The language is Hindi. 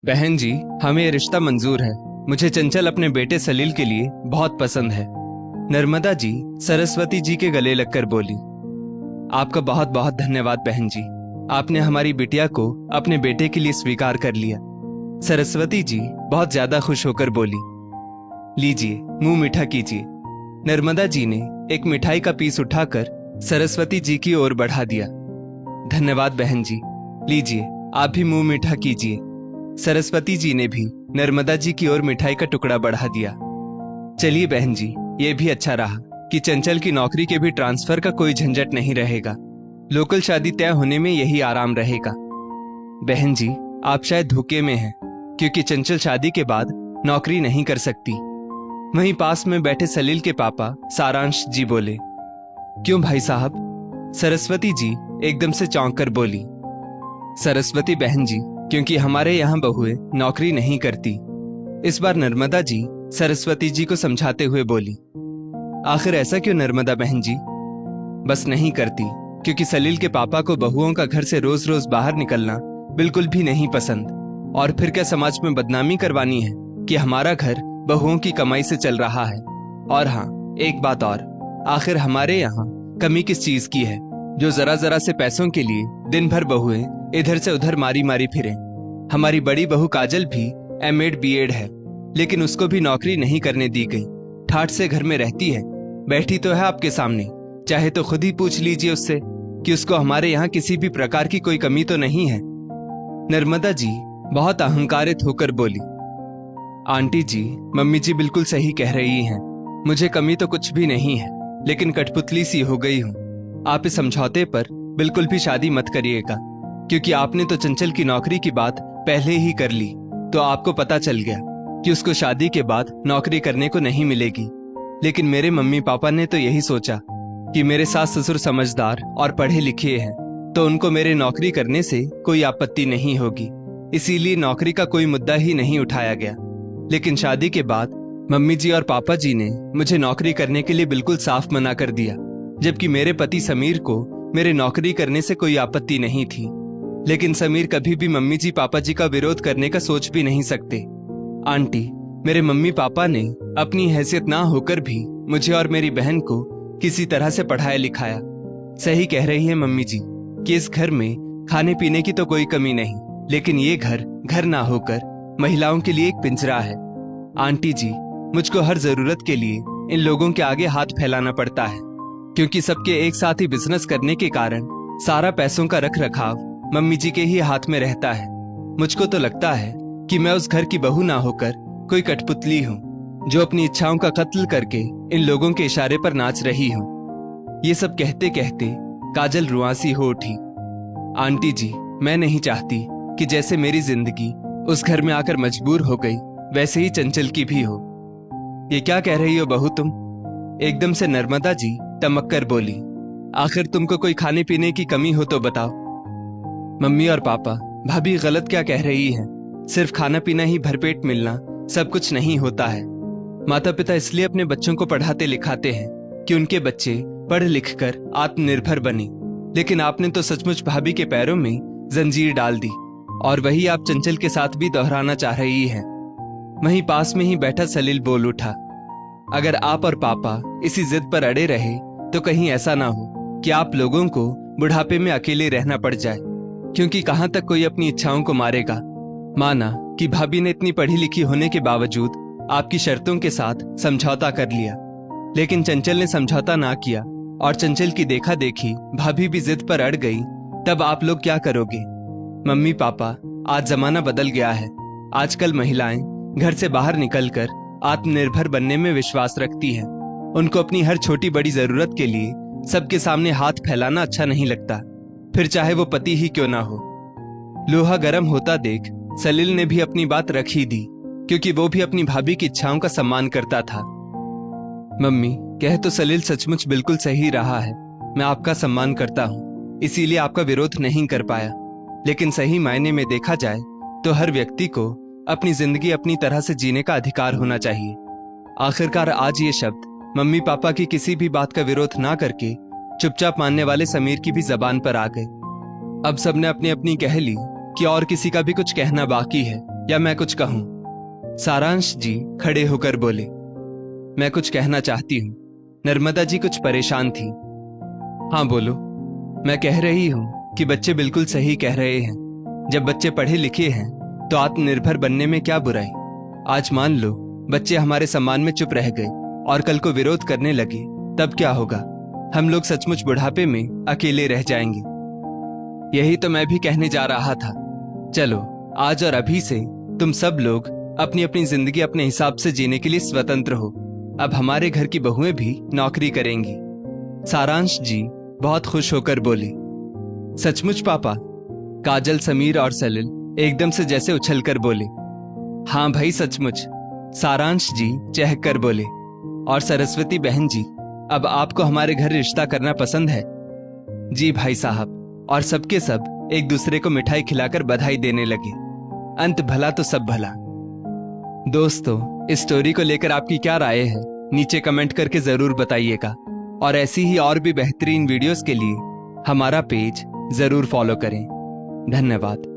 बहन जी, हमें ये रिश्ता मंजूर है। मुझे चंचल अपने बेटे सलील के लिए बहुत पसंद है। नर्मदा जी सरस्वती जी के गले लगकर बोली। आपका बहुत बहुत धन्यवाद बहन जी, आपने हमारी बिटिया को अपने बेटे के लिए स्वीकार कर लिया। सरस्वती जी बहुत ज्यादा खुश होकर बोली। लीजिए, मुंह मीठा कीजिए। नर्मदा जी ने एक मिठाई का पीस उठाकर सरस्वती जी की ओर बढ़ा दिया। धन्यवाद बहन जी, लीजिए आप भी मुंह मीठा कीजिए। सरस्वती जी ने भी नर्मदा जी की ओर मिठाई का टुकड़ा बढ़ा दिया। चलिए बहन जी, ये भी अच्छा रहा कि चंचल की नौकरी के भी ट्रांसफर का कोई झंझट नहीं रहेगा। लोकल शादी तय होने में यही आराम रहेगा। बहन जी, आप शायद धोखे में हैं, क्योंकि चंचल शादी के बाद नौकरी नहीं कर सकती। वहीं पास में बैठे सलील के पापा सारांश जी बोले। क्यों भाई साहब? सरस्वती जी एकदम से चौंक कर बोली। सरस्वती बहन जी, क्योंकि हमारे यहाँ बहुएं नौकरी नहीं करती। इस बार नर्मदा जी सरस्वती जी को समझाते हुए बोली। आखिर ऐसा क्यों नर्मदा बहन जी? बस नहीं करती क्योंकि सलील के पापा को बहुओं का घर से रोज रोज बाहर निकलना बिल्कुल भी नहीं पसंद। और फिर क्या समाज में बदनामी करवानी है कि हमारा घर बहुओं की कमाई से चल रहा है। और हाँ, एक बात और, आखिर हमारे यहाँ कमी किस चीज की है जो जरा जरा से पैसों के लिए दिन भर बहुएं इधर से उधर मारी मारी फिरे। हमारी बड़ी बहू काजल भी एमएड बीएड है, लेकिन उसको भी नौकरी नहीं करने दी गई। ठाठ से घर में रहती है, बैठी तो है आपके सामने। चाहे तो खुद ही पूछ लीजिए उससे कि उसको हमारे यहाँ किसी भी प्रकार की कोई कमी तो नहीं है। नर्मदा जी बहुत अहंकारित होकर बोली। आंटी जी, मम्मी जी बिल्कुल सही कह रही हैं। मुझे कमी तो कुछ भी नहीं है, लेकिन कठपुतली सी हो गई हूँ। आप इस समझौते पर बिल्कुल भी शादी मत करिएगा, क्योंकि आपने तो चंचल की नौकरी की बात पहले ही कर ली, तो आपको पता चल गया कि उसको शादी के बाद नौकरी करने को नहीं मिलेगी। लेकिन मेरे मम्मी पापा ने तो यही सोचा कि मेरे सास ससुर समझदार और पढ़े लिखे हैं, तो उनको मेरे नौकरी करने से कोई आपत्ति नहीं होगी। इसीलिए नौकरी का कोई मुद्दा ही नहीं उठाया गया। लेकिन शादी के बाद मम्मी जी और पापा जी ने मुझे नौकरी करने के लिए बिल्कुल साफ मना कर दिया, जबकि मेरे पति समीर को मेरे नौकरी करने से कोई आपत्ति नहीं थी। लेकिन समीर कभी भी मम्मी जी पापा जी का विरोध करने का सोच भी नहीं सकते। आंटी, मेरे मम्मी पापा ने अपनी हैसियत ना होकर भी मुझे और मेरी बहन को किसी तरह से पढ़ाया लिखाया। सही कह रही है मम्मी जी कि इस घर में खाने पीने की तो कोई कमी नहीं, लेकिन ये घर घर ना होकर महिलाओं के लिए एक पिंजरा है। आंटी जी, मुझको हर जरूरत के लिए इन लोगों के आगे हाथ फैलाना पड़ता है, क्योंकि सबके एक साथ ही बिजनेस करने के कारण सारा पैसों का रख रखाव मम्मी जी के ही हाथ में रहता है। मुझको तो लगता है कि मैं उस घर की बहू ना होकर कोई कठपुतली हूँ, जो अपनी इच्छाओं का कत्ल करके इन लोगों के इशारे पर नाच रही हूँ। ये सब कहते कहते काजल रुआंसी हो उठी। आंटी जी, मैं नहीं चाहती कि जैसे मेरी जिंदगी उस घर में आकर मजबूर हो गई, वैसे ही चंचल की भी हो। ये क्या कह रही हो बहू तुम? एकदम से नर्मदा जी टमक कर बोली। आखिर तुमको कोई खाने पीने की कमी हो तो बताओ। मम्मी और पापा, भाभी गलत क्या कह रही हैं? सिर्फ खाना पीना ही भरपेट मिलना सब कुछ नहीं होता है। माता पिता इसलिए अपने बच्चों को पढ़ाते लिखाते हैं कि उनके बच्चे पढ़ लिख कर आत्मनिर्भर बने। लेकिन आपने तो सचमुच भाभी के पैरों में जंजीर डाल दी, और वही आप चंचल के साथ भी दोहराना चाह रही हैं। वहीं पास में ही बैठा सलील बोल उठा। अगर आप और पापा इसी जिद पर अड़े रहे तो कहीं ऐसा ना हो कि आप लोगों को बुढ़ापे में अकेले रहना पड़ जाए, क्योंकि कहां तक कोई अपनी इच्छाओं को मारेगा। माना कि भाभी ने इतनी पढ़ी लिखी होने के बावजूद आपकी शर्तों के साथ समझौता कर लिया, लेकिन चंचल ने समझौता ना किया और चंचल की देखा देखी भाभी भी जिद पर अड़ गई, तब आप लोग क्या करोगे? मम्मी पापा, आज जमाना बदल गया है। आजकल महिलाएं घर से बाहर निकलकर आत्मनिर्भर बनने में विश्वास रखती हैं। उनको अपनी हर छोटी बड़ी जरूरत के लिए सबके सामने हाथ फैलाना अच्छा नहीं लगता, फिर चाहे वो पति ही क्यों ना हो। लोहा गर्म होता देख सलील ने भी अपनी बात रख ही दी, क्योंकि वो भी अपनी भाभी की इच्छाओं का सम्मान करता था। मम्मी, कह तो सलील सचमुच बिल्कुल सही रहा है। मैं आपका सम्मान करता हूँ, इसीलिए आपका विरोध नहीं कर पाया। लेकिन सही मायने में देखा जाए तो हर व्यक्ति को अपनी जिंदगी अपनी तरह से जीने का अधिकार होना चाहिए। आखिरकार आज ये शब्द मम्मी पापा की किसी भी बात का विरोध ना करके चुपचाप मानने वाले समीर की भी जबान पर आ गए। अब सबने अपनी अपनी कह ली कि और किसी का भी कुछ कहना बाकी है। या मैं कुछ कहूं? सारांश जी खड़े होकर बोले, मैं कुछ कहना चाहती हूं। नर्मदा जी कुछ परेशान थी। हाँ बोलो। मैं कह रही हूं कि बच्चे बिल्कुल सही कह रहे हैं। जब बच्चे पढ़े लिखे हैं तो आत्मनिर्भर बनने में क्या बुराई। आज मान लो बच्चे हमारे सम्मान में चुप रह गए और कल को विरोध करने लगे, तब क्या होगा? हम लोग सचमुच बुढ़ापे में अकेले रह जाएंगे। यही तो मैं भी कहने जा रहा था। चलो आज और अभी से तुम सब लोग अपनी अपनी जिंदगी अपने हिसाब से जीने के लिए स्वतंत्र हो। अब हमारे घर की बहुएं भी नौकरी करेंगी। सारांश जी बहुत खुश होकर बोले, सचमुच पापा? काजल, समीर और सलिल एकदम से जैसे उछलकर बोले, हाँ भाई सचमुच। सारांश जी चहक कर बोले, और सरस्वती बहन जी, अब आपको हमारे घर रिश्ता करना पसंद है? जी भाई साहब। और सबके सब एक दूसरे को मिठाई खिलाकर बधाई देने लगे। अंत भला तो सब भला। दोस्तों, इस स्टोरी को लेकर आपकी क्या राय है नीचे कमेंट करके जरूर बताइएगा। और ऐसी ही और भी बेहतरीन वीडियोस के लिए हमारा पेज जरूर फॉलो करें। धन्यवाद।